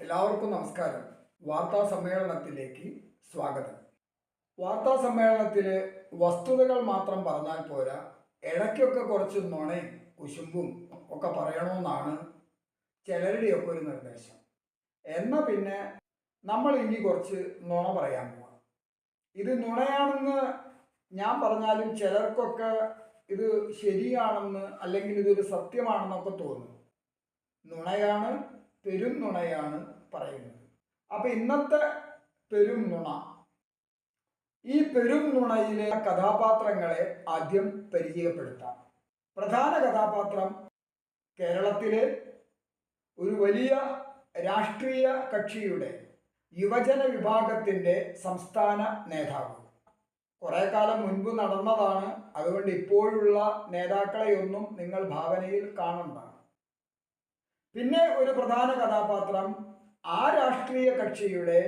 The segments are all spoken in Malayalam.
എല്ലാവർക്കും നമസ്കാരം. വാർത്താ സമ്മേളനത്തിലേക്ക് സ്വാഗതം. വാർത്താ സമ്മേളനത്തിൽ വസ്തുതകൾ മാത്രം പറഞ്ഞാൽ പോരാ, ഇടയ്ക്കൊക്കെ കുറച്ച് നുണയും കുശുമ്പും ഒക്കെ പറയണമെന്നാണ് ചിലരുടെയൊക്കെ ഒരു നിർദ്ദേശം. എന്നാൽ പിന്നെ നമ്മൾ ഇനി കുറച്ച് നുണ പറയാൻ പോവാം. ഇത് നുണയാണെന്ന് ഞാൻ പറഞ്ഞാലും ചിലർക്കൊക്കെ ഇത് ശരിയാണെന്ന് അല്ലെങ്കിൽ ഇതൊരു സത്യമാണെന്നൊക്കെ തോന്നും. നുണയാണ്, പെരും നുണയാണ് പറയുന്നത്. അപ്പം ഇന്നത്തെ പെരും നുണ, ഈ പെരും നുണയിലെ കഥാപാത്രങ്ങളെ ആദ്യം പരിചയപ്പെടുത്താം. പ്രധാന കഥാപാത്രം കേരളത്തിലെ ഒരു വലിയ രാഷ്ട്രീയ കക്ഷിയുടെ യുവജന വിഭാഗത്തിൻ്റെ സംസ്ഥാന നേതാവ്. കുറേ കാലം മുൻപ് നടന്നതാണ്, അതുകൊണ്ട് ഇപ്പോഴുള്ള നേതാക്കളെയൊന്നും നിങ്ങൾ ഭാവനയിൽ കാണണ്ട. പിന്നെ ഒരു പ്രധാന കഥാപാത്രം ആ രാഷ്ട്രീയ കക്ഷിയുടെ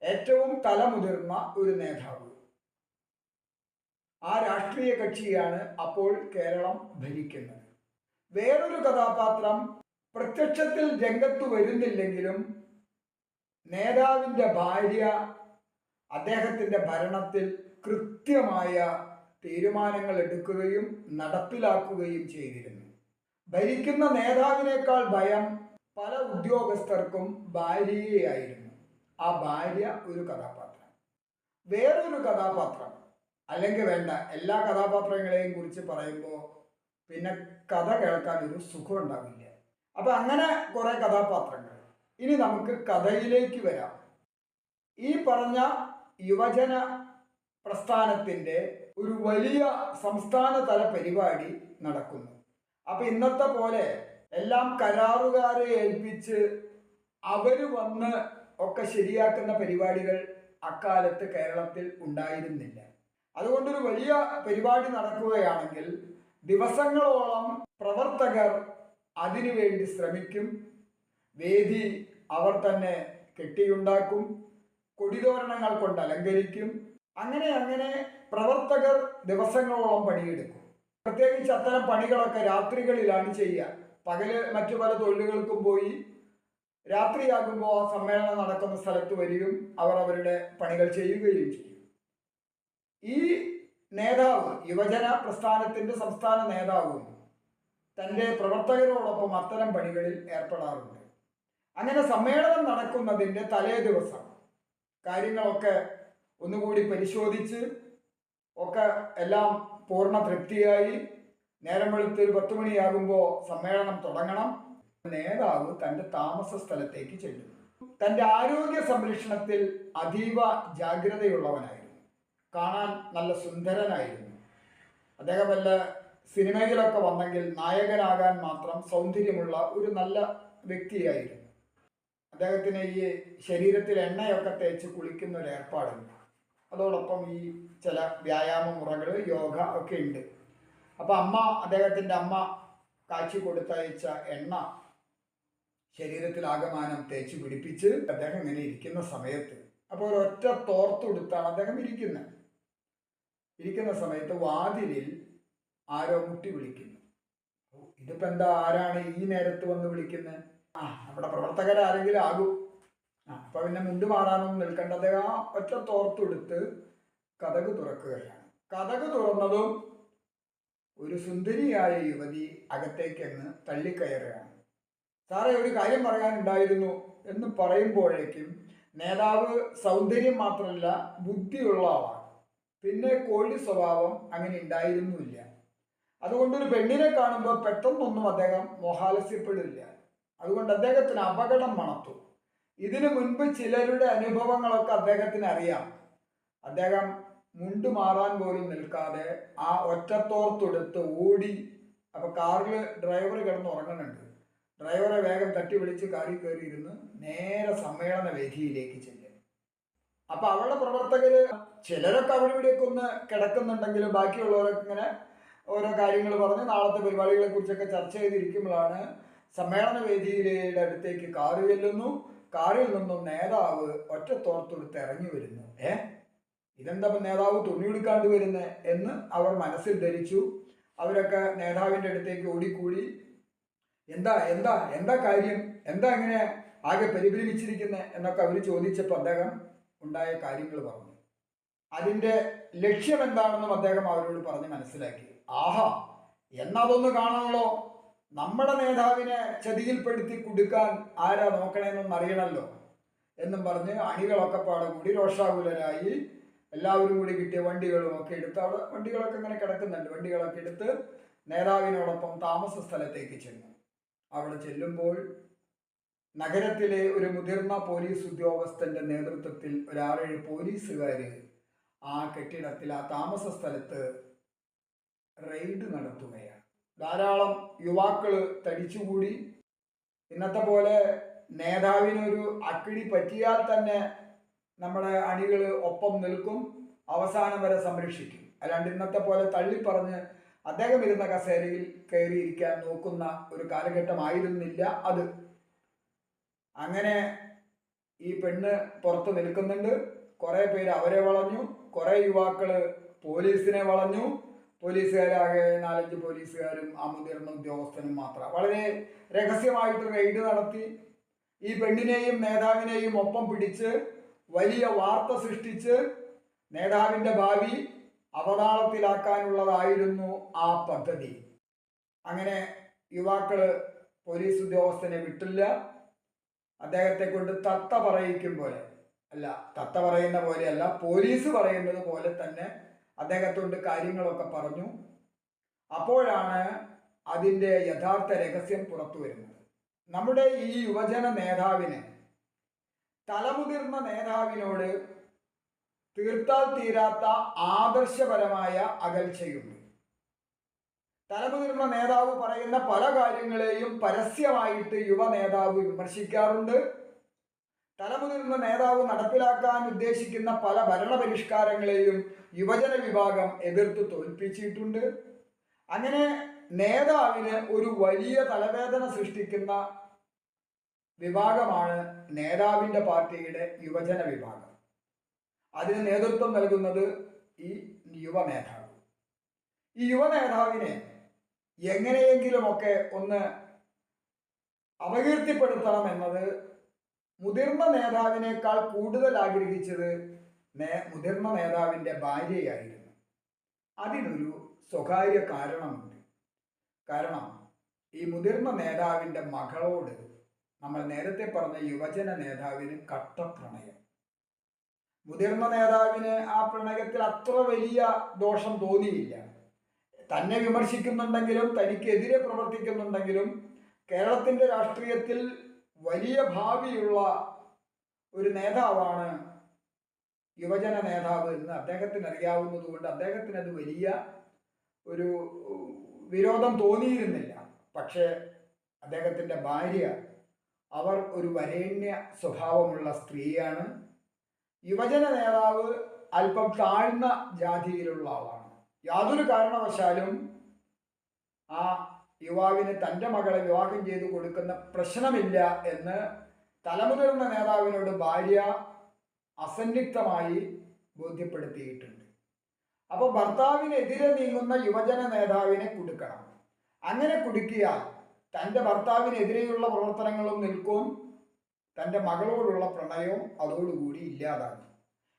ഏറ്റവും തലമുതിർന്ന ഒരു നേതാവ്. ആ രാഷ്ട്രീയ കക്ഷിയാണ് അപ്പോൾ കേരളം ഭരിക്കുന്നത്. വേറൊരു കഥാപാത്രം പ്രത്യക്ഷത്തിൽ രംഗത്ത് വരുന്നില്ലെങ്കിലും നേതാവിൻ്റെ ഭാര്യ അദ്ദേഹത്തിൻ്റെ ഭരണത്തിൽ കൃത്യമായ തീരുമാനങ്ങൾ എടുക്കുകയും നടപ്പിലാക്കുകയും ചെയ്തിരുന്നു. ഭരിക്കുന്ന നേതാവിനേക്കാൾ ഭയം പല ഉദ്യോഗസ്ഥർക്കും ഭാര്യയായിരുന്നു. ആ ഭാര്യ ഒരു കഥാപാത്രം. വേറൊരു കഥാപാത്രം, അല്ലെങ്കിൽ വേണ്ട, എല്ലാ കഥാപാത്രങ്ങളെയും കുറിച്ച് പറയുമ്പോൾ പിന്നെ കഥ കേൾക്കാൻ ഒരു സുഖം ഉണ്ടാവില്ല. അപ്പം അങ്ങനെ കുറേ കഥാപാത്രങ്ങൾ. ഇനി നമുക്ക് കഥയിലേക്ക് വരാം. ഈ പറഞ്ഞ യുവജന പ്രസ്ഥാനത്തിൻ്റെ ഒരു വലിയ സംസ്ഥാനതല പരിപാടി നടക്കുന്നു. അപ്പം ഇന്നത്തെ പോലെ എല്ലാം കരാറുകാരെ ഏൽപ്പിച്ച് അവർ വന്ന് ഒക്കെ ശരിയാക്കുന്ന പരിപാടികൾ അക്കാലത്ത് കേരളത്തിൽ ഉണ്ടായിരുന്നില്ല. അതുകൊണ്ടൊരു വലിയ പരിപാടി നടക്കുകയാണെങ്കിൽ ദിവസങ്ങളോളം പ്രവർത്തകർ അതിനുവേണ്ടി ശ്രമിക്കും. വേദി അവർ തന്നെ കെട്ടിയുണ്ടാക്കും, കൊടിതോരണങ്ങൾ കൊണ്ട് അലങ്കരിക്കും. അങ്ങനെ പ്രവർത്തകർ ദിവസങ്ങളോളം പണിയെടുക്കും. പ്രത്യേകിച്ച് അത്തരം പണികളൊക്കെ രാത്രികളിലാണ് ചെയ്യുക. പകല് മറ്റു പല തൊഴിലുകൾക്കും പോയി രാത്രിയാകുമ്പോൾ ആ സമ്മേളനം നടക്കുന്ന സ്ഥലത്ത് വരികയും അവർ അവരുടെ പണികൾ ചെയ്യുകയും ചെയ്യും. ഈ നേതാവ്, യുവജന പ്രസ്ഥാനത്തിൻ്റെ സംസ്ഥാന നേതാവും തൻ്റെ പ്രവർത്തകരോടൊപ്പം അത്തരം പണികളിൽ ഏർപ്പെടാറുണ്ട്. അങ്ങനെ സമ്മേളനം നടക്കുന്നതിൻ്റെ തലേ ദിവസം കാര്യങ്ങളൊക്കെ ഒന്നുകൂടി പരിശോധിച്ച് ഒക്കെ എല്ലാം പൂർണ്ണ തൃപ്തിയായി നേരം വെളുത്ത് ഒരു 10 മണിയാകുമ്പോൾ സമ്മേളനം തുടങ്ങണം. നേതാവ് തൻ്റെ താമസ സ്ഥലത്തേക്ക് ചെല്ലുന്നു. തൻ്റെ ആരോഗ്യ സംരക്ഷണത്തിൽ അതീവ ജാഗ്രതയുള്ളവനായിരുന്നു. കാണാൻ നല്ല സുന്ദരനായിരുന്നു. അദ്ദേഹം വല്ല സിനിമയിലൊക്കെ വന്നെങ്കിൽ നായകനാകാൻ മാത്രം സൗന്ദര്യമുള്ള ഒരു നല്ല വ്യക്തിയായിരുന്നു. അദ്ദേഹത്തിന് ഈ ശരീരത്തിൽ എണ്ണയൊക്കെ തേച്ച് കുളിക്കുന്ന ഒരു ഏർപ്പാടുണ്ട്. അതോടൊപ്പം ഈ ചില വ്യായാമ മുറകൾ, യോഗ ഒക്കെ ഉണ്ട്. അപ്പം അദ്ദേഹത്തിൻ്റെ അമ്മ കാച്ചി കൊടുത്തയച്ച എണ്ണ ശരീരത്തിലാകമാനം തേച്ച് പിടിപ്പിച്ച് അദ്ദേഹം ഇങ്ങനെ ഇരിക്കുന്ന സമയത്ത്, അപ്പോൾ ഒരൊറ്റ തോർത്തെടുത്താണ് അദ്ദേഹം ഇരിക്കുന്ന സമയത്ത് വാതിലിൽ ആരോ മുട്ടി വിളിക്കുന്നു. ഇതിപ്പോൾ എന്താ, ആരാണ് ഈ നേരത്ത് വന്ന് വിളിക്കുന്നത്? നമ്മുടെ പ്രവർത്തകരാരെങ്കിലും ആകും. അപ്പം പിന്നെ മുണ്ട് മാറാനൊന്നും നിൽക്കേണ്ട. അദ്ദേഹം ആ ഒറ്റ തോർത്തെടുത്ത് കതക് തുറക്കുകയാണ്. കതക് തുറന്നതും ഒരു സുന്ദരിയായ യുവതി അകത്തേക്കങ്ങ് തള്ളിക്കയറുകയാണ്. സാറേ, ഒരു കാര്യം പറയാനുണ്ടായിരുന്നു എന്ന് പറയുമ്പോഴേക്കും നേതാവ് സൗന്ദര്യം മാത്രമല്ല ബുദ്ധിയുള്ള ആളാണ്. പിന്നെ കോഴി സ്വഭാവം അങ്ങനെ ഉണ്ടായിരുന്നില്ല. അതുകൊണ്ടൊരു പെണ്ണിനെ കാണുമ്പോൾ പെട്ടെന്നൊന്നും അദ്ദേഹം മോഹാലസ്യപ്പെടില്ല. അതുകൊണ്ട് അദ്ദേഹത്തിന് അപകടം മണത്തു. ഇതിനു മുൻപ് ചിലരുടെ അനുഭവങ്ങളൊക്കെ അദ്ദേഹത്തിന് അറിയാം. അദ്ദേഹം മുണ്ട് മാറാൻ പോലും നിൽക്കാതെ ആ ഒറ്റത്തോർത്തെടുത്ത് ഓടി. അപ്പോൾ കാറിൽ ഡ്രൈവർ കിടന്ന് ഉറങ്ങുന്നുണ്ട്. ഡ്രൈവറെ വേഗം തട്ടി വിളിച്ച് കാറിൽ കയറിയിരുന്ന് നേരെ സമ്മേളന വേദിയിലേക്ക് ചെല്ലും. അപ്പം അവളുടെ പ്രവർത്തകർ ചിലരൊക്കെ അവിടെ ഇവിടെയൊക്കെ ഒന്ന് കിടക്കുന്നുണ്ടെങ്കിലും ബാക്കിയുള്ളവരൊക്കെ ഇങ്ങനെ ഓരോ കാര്യങ്ങൾ പറഞ്ഞ് നാളത്തെ പരിപാടികളെ കുറിച്ചൊക്കെ ചർച്ച ചെയ്തിരിക്കുമ്പോഴാണ് സമ്മേളന വേദിയുടെ അടുത്തേക്ക് കാറ് ചെല്ലുന്നു. കാറിൽ നിന്നും നേതാവ് ഒറ്റ തോർത്തെടുത്ത് ഇറങ്ങി വരുന്നു. ഇതെന്താ നേതാവ് തുണി എടുക്കാണ്ട് വരുന്നത് എന്ന് അവർ മനസ്സിൽ ധരിച്ചു. അവരൊക്കെ നേതാവിൻ്റെ അടുത്തേക്ക് ഓടിക്കൂടി. എന്താ എന്താ എന്താ കാര്യം, എന്താ ഇങ്ങനെ ആകെ പരിഭ്രമിച്ചിരിക്കുന്നത് എന്നൊക്കെ അവർ ചോദിച്ചപ്പോൾ അദ്ദേഹം ഉണ്ടായ കാര്യങ്ങൾ പറഞ്ഞു. അതിൻ്റെ ലക്ഷ്യം എന്താണെന്നും അദ്ദേഹം അവരോട് പറഞ്ഞ് മനസ്സിലാക്കി. ആഹാ, എന്നതൊന്ന് കാണണല്ലോ, നമ്മുടെ നേതാവിനെ ചതിയിൽപ്പെടുത്തി കൊടുക്കാൻ ആരാ നോക്കണേന്നൊന്നും അറിയണമല്ലോ എന്നും പറഞ്ഞ് അണികളൊക്കെ പാടെ കൂടി രോഷാകുലരായി എല്ലാവരും കൂടി കിട്ടിയ വണ്ടികളും ഒക്കെ എടുത്ത്, അവിടെ വണ്ടികളൊക്കെ ഇങ്ങനെ കിടക്കുന്നുണ്ട്, വണ്ടികളൊക്കെ എടുത്ത് നേതാവിനോടൊപ്പം താമസ സ്ഥലത്തേക്ക് ചെന്നു. അവിടെ ചെല്ലുമ്പോൾ നഗരത്തിലെ ഒരു മുതിർന്ന പോലീസ് ഉദ്യോഗസ്ഥന്റെ നേതൃത്വത്തിൽ ഒരു 6-7 പോലീസുകാർ ആ കെട്ടിടത്തിൽ, ആ താമസ സ്ഥലത്ത് റെയ്ഡ് നടത്തുകയാണ്. ധാരാളം യുവാക്കൾ തടിച്ചുകൂടി. ഇന്നത്തെ പോലെ നേതാവിനൊരു അക്കിടി പറ്റിയാൽ തന്നെ നമ്മുടെ അണികൾ ഒപ്പം നിൽക്കും, അവസാനം വരെ സംരക്ഷിക്കും. അല്ലാണ്ട് ഇന്നത്തെ പോലെ തള്ളിപ്പറഞ്ഞ് അദ്ദേഹം ഇരുന്ന കസേരയിൽ കയറിയിരിക്കാൻ നോക്കുന്ന ഒരു കാലഘട്ടമായിരുന്നില്ല അത്. അങ്ങനെ ഈ പെണ്ണ് പുറത്ത് നിൽക്കുന്നുണ്ട്. കുറേ പേര് അവരെ വളഞ്ഞു, കുറേ യുവാക്കൾ പോലീസിനെ വളഞ്ഞു. പോലീസുകാരാകെ 4-5 പോലീസുകാരും ആ മുതിർന്ന ഉദ്യോഗസ്ഥനും മാത്രം. വളരെ രഹസ്യമായിട്ട് റെയ്ഡ് നടത്തി ഈ പെണ്ണിനെയും നേതാവിനെയും ഒപ്പം പിടിച്ച് വലിയ വാർത്ത സൃഷ്ടിച്ച് നേതാവിൻ്റെ ഭാവി അവതാളത്തിലാക്കാനുള്ളതായിരുന്നു ആ പദ്ധതി. അങ്ങനെ യുവാക്കൾ പോലീസ് ഉദ്യോഗസ്ഥനെ വിട്ടില്ല. അദ്ദേഹത്തെ കൊണ്ട് തത്ത പറയിക്കും പോലെ, അല്ല തത്ത പറയുന്ന പോലെയല്ല, പോലീസ് പറയുന്നത് പോലെ തന്നെ അദ്ദേഹത്തോട് കാര്യങ്ങളൊക്കെ പറഞ്ഞു. അപ്പോഴാണ് അതിൻ്റെ യഥാർത്ഥ രഹസ്യം പുറത്തു വരുന്നത്. നമ്മുടെ ഈ യുവജന നേതാവിന് തലമുതിർന്ന നേതാവിനോട് തീർത്താൽ തീരാത്ത ആദർശപരമായ അകൽച്ചയുണ്ട്. തലമുതിർന്ന നേതാവ് പറയുന്ന പല കാര്യങ്ങളെയും പരസ്യമായിട്ട് യുവ നേതാവ് വിമർശിക്കാറുണ്ട്. തലമുതിർന്ന നേതാവ് നടപ്പിലാക്കാൻ ഉദ്ദേശിക്കുന്ന പല ഭരണപരിഷ്കാരങ്ങളെയും യുവജന വിഭാഗം എതിർത്ത് തോൽപ്പിച്ചിട്ടുണ്ട്. അങ്ങനെ നേതാവിന് ഒരു വലിയ തലവേദന സൃഷ്ടിക്കുന്ന വിഭാഗമാണ് നേതാവിൻ്റെ പാർട്ടിയുടെ യുവജന വിഭാഗം. അതിന് നേതൃത്വം നൽകുന്നത് ഈ യുവ നേതാവ്. ഈ യുവ നേതാവിനെ എങ്ങനെയെങ്കിലുമൊക്കെ ഒന്ന് അപകീർത്തിപ്പെടുത്തണം എന്നത് മുതിർന്ന നേതാവിനേക്കാൾ കൂടുതൽ ആഗ്രഹിച്ചത് മുതിർന്ന നേതാവിൻ്റെ ഭാര്യയായിരുന്നു. അതിനൊരു സ്വകാര്യ കാരണമുണ്ട്. കാരണം ഈ മുതിർന്ന നേതാവിൻ്റെ മകളോട് നമ്മൾ നേരത്തെ പറഞ്ഞ യുവജന നേതാവിന് കട്ട പ്രണയം. മുതിർന്ന നേതാവിന് ആ പ്രണയത്തിൽ അത്ര വലിയ ദോഷം തോന്നിയില്ല. തന്നെ വിമർശിക്കുന്നുണ്ടെങ്കിലും തനിക്കെതിരെ പ്രവർത്തിക്കുന്നുണ്ടെങ്കിലും കേരളത്തിൻ്റെ രാഷ്ട്രീയത്തിൽ വലിയ ഭാവിയുള്ള ഒരു നേതാവാണ് യുവജന നേതാവ് എന്ന് അദ്ദേഹത്തിന് അറിയാവുന്നത് കൊണ്ട് അദ്ദേഹത്തിന് അത് വലിയ ഒരു വിരോധം തോന്നിയിരുന്നില്ല. പക്ഷേ അദ്ദേഹത്തിൻ്റെ ഭാര്യ, അവർ ഒരു വരേണ്യ സ്വഭാവമുള്ള സ്ത്രീയാണ്. യുവജന നേതാവ് അല്പം താഴ്ന്ന ജാതിയിലുള്ള ആളാണ്. യാതൊരു കാരണവശാലും ആ യുവാവിന് തൻ്റെ മകളെ വിവാഹം ചെയ്തു കൊടുക്കുന്ന പ്രശ്നമില്ല എന്ന് തലമുതിർന്ന നേതാവിനോട് ഭാര്യ അസന്നിഗ്ധമായി ബോധ്യപ്പെടുത്തിയിട്ടുണ്ട്. അപ്പോൾ ഭർത്താവിനെതിരെ നീങ്ങുന്ന യുവജന നേതാവിനെ കുടുക്കണം. അങ്ങനെ കുടുക്കിയാൽ തൻ്റെ ഭർത്താവിനെതിരെയുള്ള പ്രവർത്തനങ്ങളും നിൽക്കും, തൻ്റെ മകളോടുള്ള പ്രണയവും അതോടുകൂടി ഇല്ലാതാകും.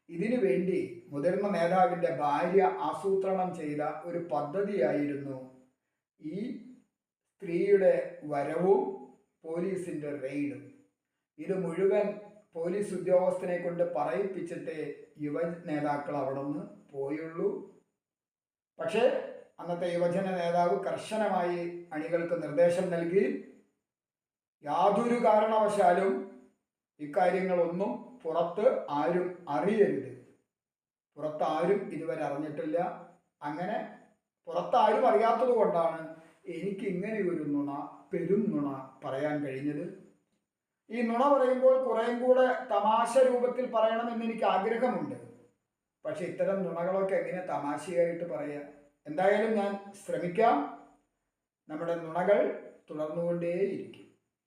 ഇതിനു വേണ്ടി മുതിർന്ന നേതാവിൻ്റെ ഭാര്യ ആസൂത്രണം ചെയ്ത ഒരു പദ്ധതിയായിരുന്നു ഈ സ്ത്രീയുടെ വരവും പോലീസിൻ്റെ റെയ്ഡും. ഇത് മുഴുവൻ പോലീസ് ഉദ്യോഗസ്ഥനെ കൊണ്ട് പറയിപ്പിച്ചിട്ടേ യുവ നേതാക്കൾ അവിടെ നിന്ന് പോയുള്ളൂ. പക്ഷേ അന്നത്തെ യുവജന നേതാവ് കർശനമായി അണികൾക്ക് നിർദ്ദേശം നൽകി, യാതൊരു കാരണവശാലും ഇക്കാര്യങ്ങളൊന്നും പുറത്ത് ആരും അറിയരുത്. പുറത്താരും ഇതുവരെ അറിഞ്ഞിട്ടില്ല. അങ്ങനെ പുറത്താരും അറിയാത്തത് കൊണ്ടാണ് എനിക്ക് ഇങ്ങനെയൊരു നുണ, പെരും നുണ പറയാൻ കഴിഞ്ഞത്. ഈ നുണ പറയുമ്പോൾ കുറേയും കൂടെ തമാശ രൂപത്തിൽ പറയണമെന്ന് എനിക്ക് ആഗ്രഹമുണ്ട്. പക്ഷെ ഇത്തരം നുണകളൊക്കെ എങ്ങനെ തമാശയായിട്ട് പറയാം? എന്തായാലും ഞാൻ ശ്രമിക്കാം. നമ്മുടെ നുണകൾ തുടർന്നുകൊണ്ടേയിരിക്കും.